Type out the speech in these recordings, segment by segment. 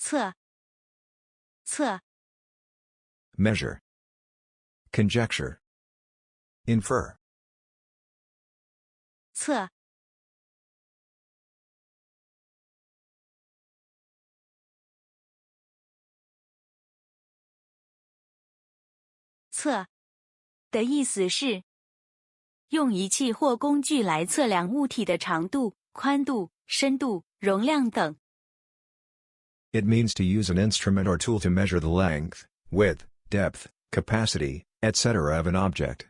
测 measure, conjecture, infer, 测的意思是用仪器或工具来测量物体的长度、宽度、深度、容量等。It means to use an instrument or tool to measure the length, width, depth, capacity, etc. of an object.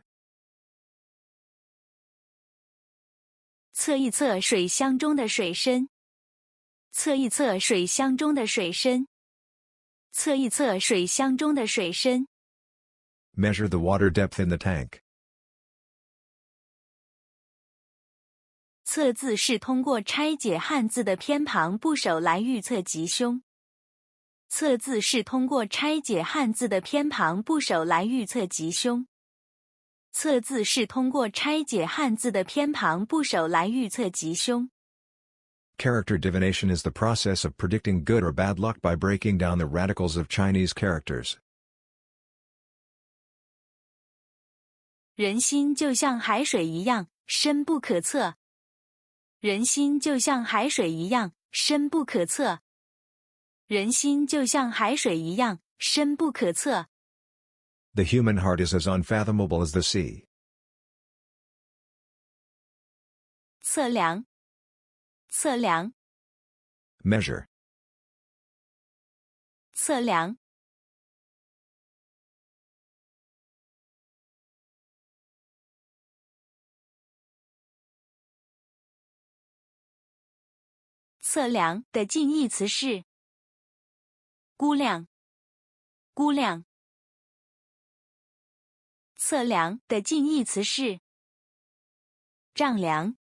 测一测水箱中的水深。测一测水箱中的水深。测一测水箱中的水深。Measure the water depth in the tank. 测字是通过拆解汉字的偏旁部首来预测吉凶。测字是通过拆解汉字的偏旁部首来预测吉凶。测字是通过拆解汉字的偏旁部首来预测吉凶。Character divination is the process of predicting good or bad luck by breaking down the radicals of Chinese characters. 人心就像海水一样，深不可测。人心就像海水一样，深不可测。人心就像海水一样，深不可测。The human heart is as unfathomable as the sea. 测量 Measure. 测量测量的近义词是估量测量的近义词是丈量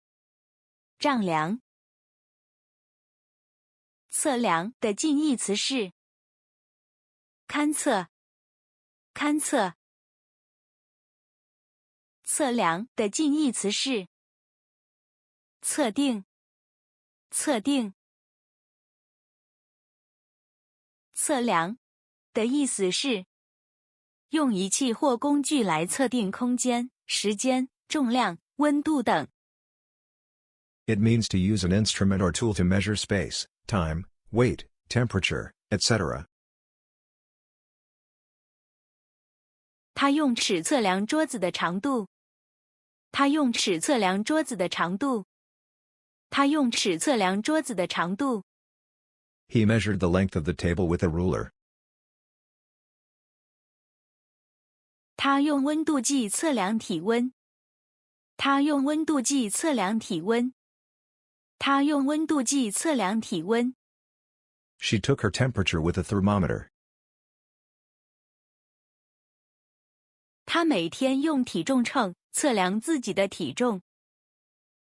测量的近义词是勘测测量的近义词是测定测量的意思是用仪器或工具来测定空间、时间、重量、温度等。It means to use an instrument or tool to measure space, time, weight, temperature, etc. 他用尺测量桌子的长度。他用尺测量桌子的长度。他用尺测量桌子的长度。He measured the length of the table with a ruler. 他用温度计测量体温。他用温度计测量体温。他用温度计测量体温。She took her temperature with a thermometer. 他每天用体重秤测量自己的体重。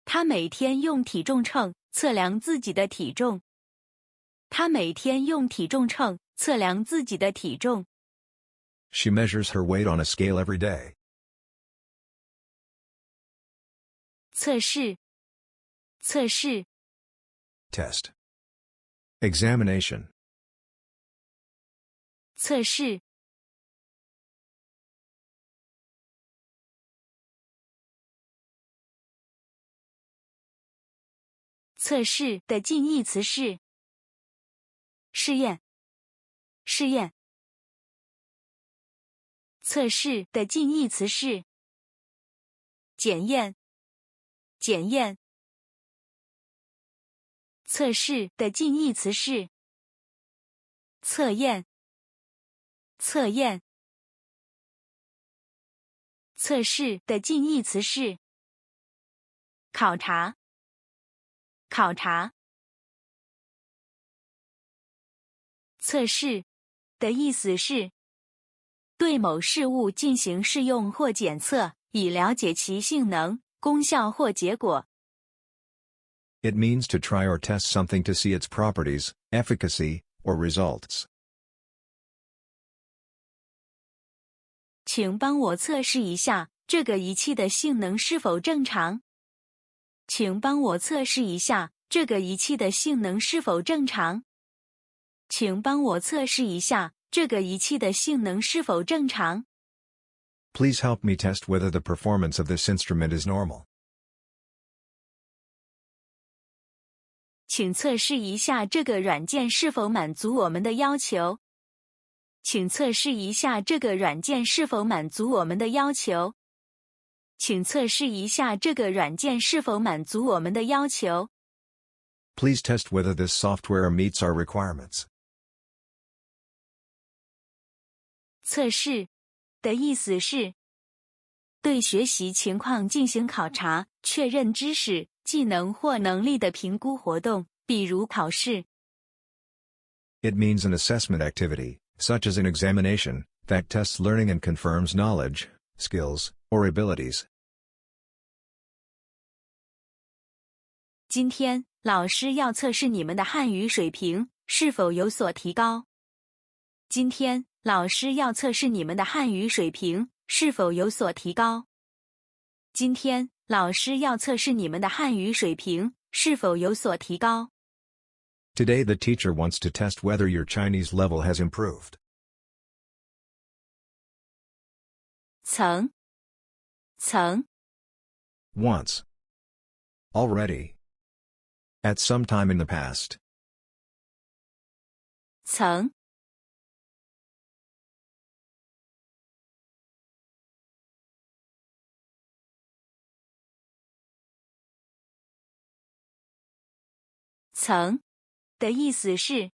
他每天用体重秤测量自己的体重。他每天用体重秤测量自己的体重。She measures her weight on a scale every day. 测试 Test. Examination. 测试测试的近义词是试验测试的近义词是检验测试的近义词是测验测试的近义词是考察测试的意思是对某事物进行试用或检测，以了解其性能、功效或结果。It means to try or test something to see its properties, efficacy, or results. 请帮我测试一下这个仪器的性能是否正常。请帮我测试一下这个仪器的性能是否正常。请帮我测试一下这个仪器的性能是否正常。Please help me test whether the performance of this instrument is normal. 请测试一下这个软件是否满足我们的要求。请测试一下这个软件是否满足我们的要求。请测试一下这个软件是否满足我们的要求。Please test whether this software meets our requirements. 测试的意思是对学习情况进行考察，确认知识、技能或能力的评估活动，比如考试。It means an assessment activity, such as an examination, that tests learning and confirms knowledge, skills, or abilities. 今天，老师要测试你们的汉语水平是否有所提高。今天，老师要测试你们的汉语水平是否有所提高。今天，老师要测试你们的汉语水平是否有所提高。Today the teacher wants to test whether your Chinese level has improved. 曾 Once. Already. At some time in the past. 曾的意思是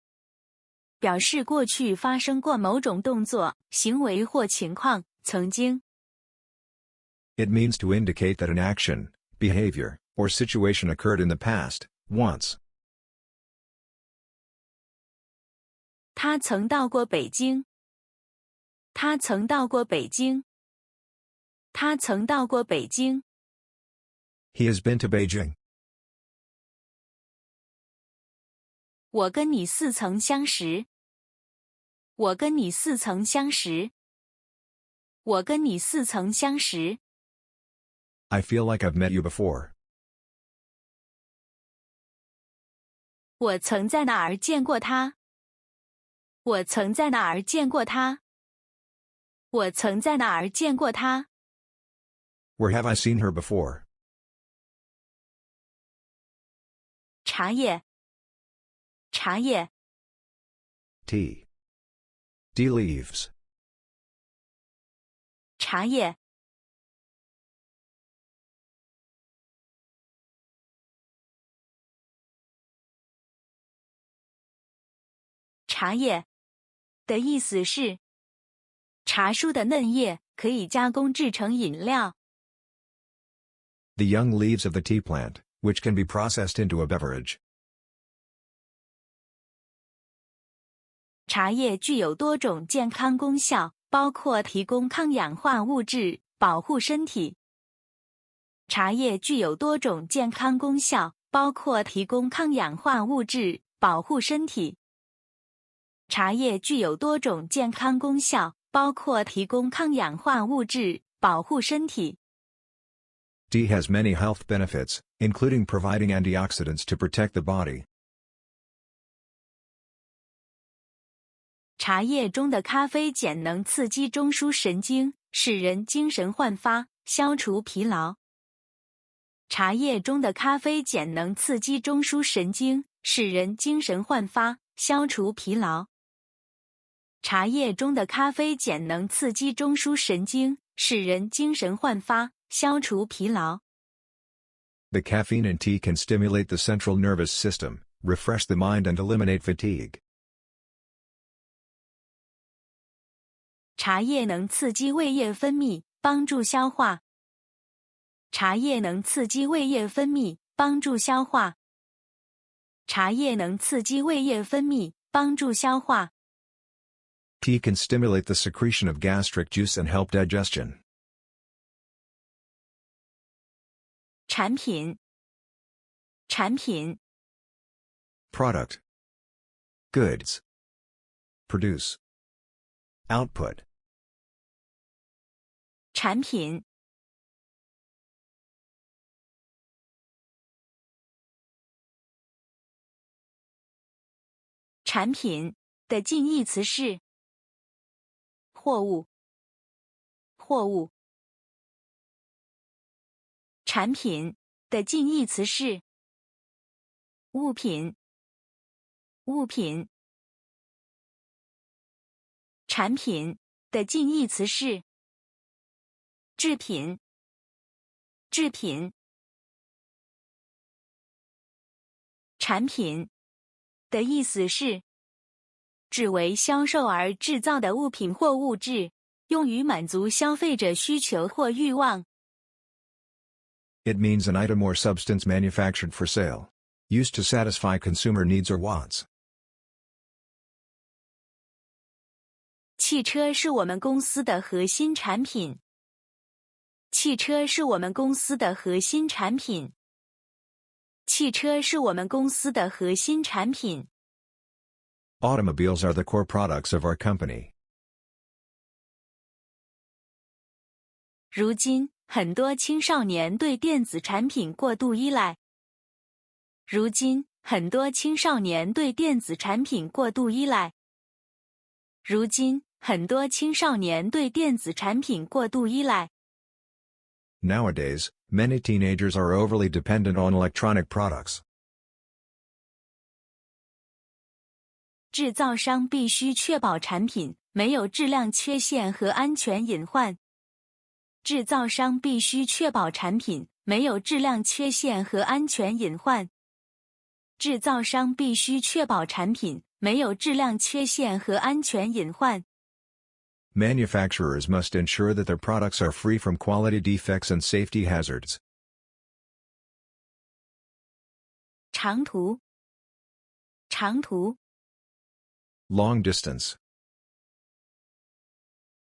表示过去发生过某种动作、行为或情况，曾经。It means to indicate that an action, behavior, or situation occurred in the past, once. 他曾到过北京。他曾到过北京。他曾到过北京。He has been to Beijing. 我跟你似曾相识。我跟你似曾相识。我跟你似曾相识。I feel like I've met you before. 我曾在哪儿见过他。我曾在哪儿见过他。我曾在哪儿见过他。Where have I seen her before? 茶叶。茶叶。Tea. Tea leaves. 茶叶。茶叶的意思是茶树的嫩叶可以加工制成饮料。The young leaves of the tea plant, which can be processed into a beverage. 茶叶具有多种健康功效，包括提供抗氧化物质，保护身体。茶叶具有多种健康功效，包括提供抗氧化物质，保护身体。茶叶具有多种健康功效，包括提供抗氧化物质，保护身体。Tea has many health benefits, including providing antioxidants to protect the body. 茶叶中的咖啡碱能刺激中枢神经，使人精神焕发，消除疲劳。茶叶中的咖啡碱能刺激中枢神经，使人精神焕发，消除疲劳。茶叶中的咖啡碱能刺激中枢神经，使人精神焕发，消除疲劳。The caffeine in tea can stimulate the central nervous system, refresh the mind and eliminate fatigue. 茶叶能刺激胃液分泌，帮助消化。茶叶能刺激胃液分泌，帮助消化。茶叶能刺激胃液分泌，帮助消化。Tea can stimulate the secretion of gastric juice and help digestion. 产品。产品。Product. Goods. Produce. Output. 产品。产品。的近义词是货物，货物。产品的近义词是物品，物品。产品的近义词是制品，制品。产品的意思是指为销售而制造的物品或物质，用于满足消费者需求或欲望。It means an item or substance manufactured for sale, used to satisfy consumer needs or wants. 汽车是我们公司的核心产品。汽车是我们公司的核心产品。汽车是我们公司的核心产品。Automobiles are the core products of our company. 如今，很多青少年对电子产品过度依赖。如今，很多青少年对电子产品过度依赖。如今，很多青少年对电子产品过度依赖。Nowadays, many teenagers are overly dependent on electronic products. 制造商必须确保产品没有质量缺陷和安全隐患。制造商必须确保产品没有质量缺陷和安全隐患。制造商必须确保产品没有质量缺陷和安全隐患。Manufacturers must ensure that their products are free from quality defects and safety hazards. 长途，长途。Long distance.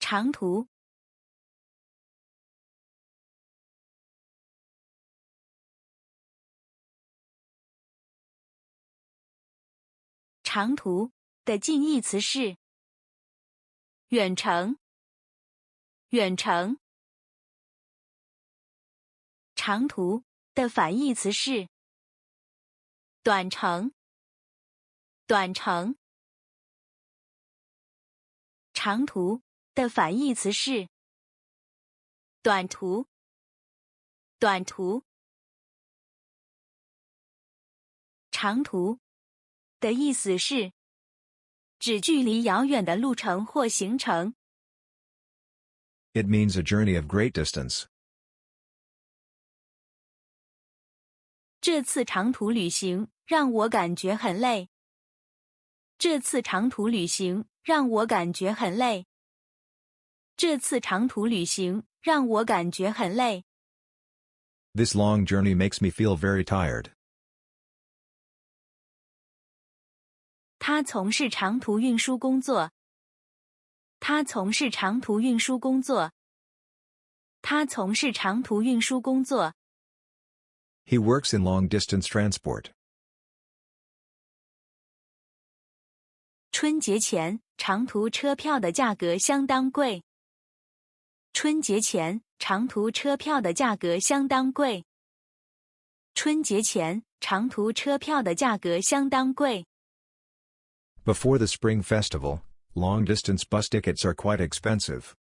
长途。长途的近义词是远程，远程。长途的反义词是短程，短程。长途的反义词是短途，短途。长途的意思是指距离遥远的路程或行程。It means a journey of great distance. 这次长途旅行让我感觉很累。这次长途旅行让我感觉很累。这次长途旅行让我感觉很累。This long journey makes me feel very tired. 他从事长途运输工作。他从事长途运输工作。他从事长途运输工作。He works in long-distance transport. 春节前，长途车票的价格相当贵。春节前，长途车票的价格相当贵。春节前，长途车票的价格相当贵。Before the Spring Festival, long-distance bus tickets are quite expensive.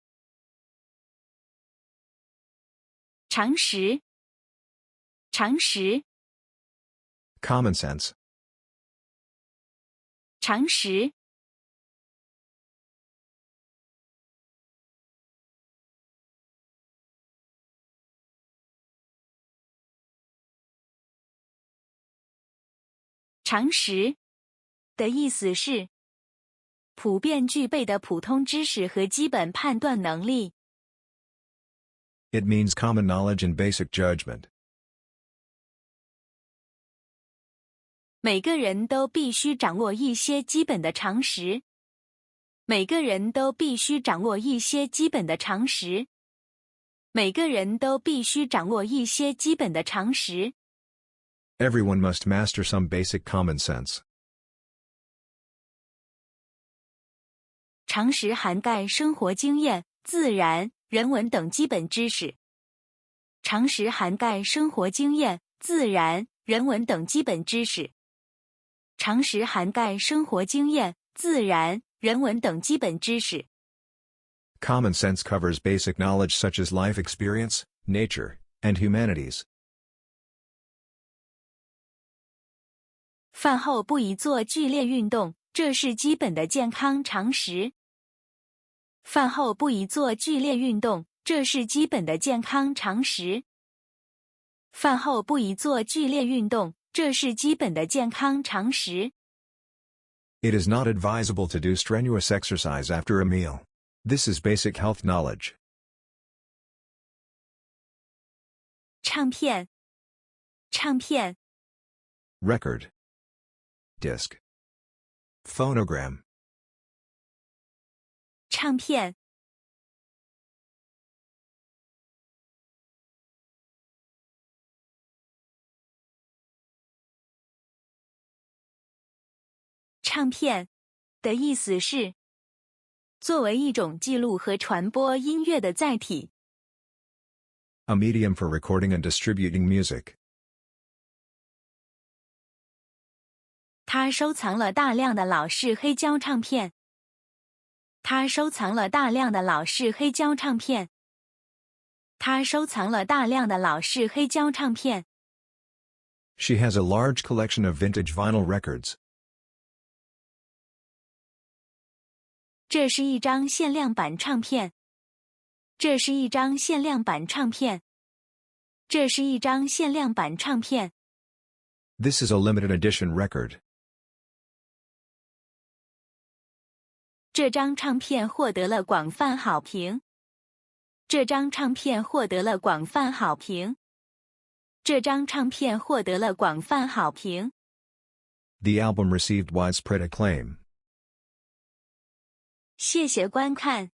常识，常识。Common sense. 常识。常识的意思是普遍具备的普通知识和基本判断能力。It means common knowledge and basic judgment. 每个人都必须掌握一些基本的常识。每个人都必须掌握一些基本的常识。每个人都必须掌握一些基本的常识。Everyone must master some basic common sense. 常识涵盖生活经验、自然、人文等基本知识。常识涵盖生活经验、自然、人文等基本知识。常识涵盖生活经验、自然、人文等基本知识。Common sense covers basic knowledge such as life experience, nature, and humanities. 饭后不宜做剧烈运动，这是基本的健康常识。饭后不宜做剧烈运动，这是基本的健康常识。饭后不宜做剧烈运动，这是基本的健康常识。It is not advisable to do strenuous exercise after a meal. This is basic health knowledge. 唱片，唱片。Record. Disc. Phonogram. 唱片，唱片的意思是作为一种记录和传播音乐的载体。A medium for recording and distributing music. 他收藏了大量的老式黑胶唱片。他收藏了大量的老式黑胶唱片。他收藏了大量的老式黑胶唱片。She has a large collection of vintage vinyl records. 这是一张限量版唱片。这是一张限量版唱片。这是一张限量版唱片。This is a limited edition record. 这张唱片获得了广泛好评。这张唱片获得了广泛好评。这张唱片获得了广泛好评。The album received widespread acclaim. 谢谢观看。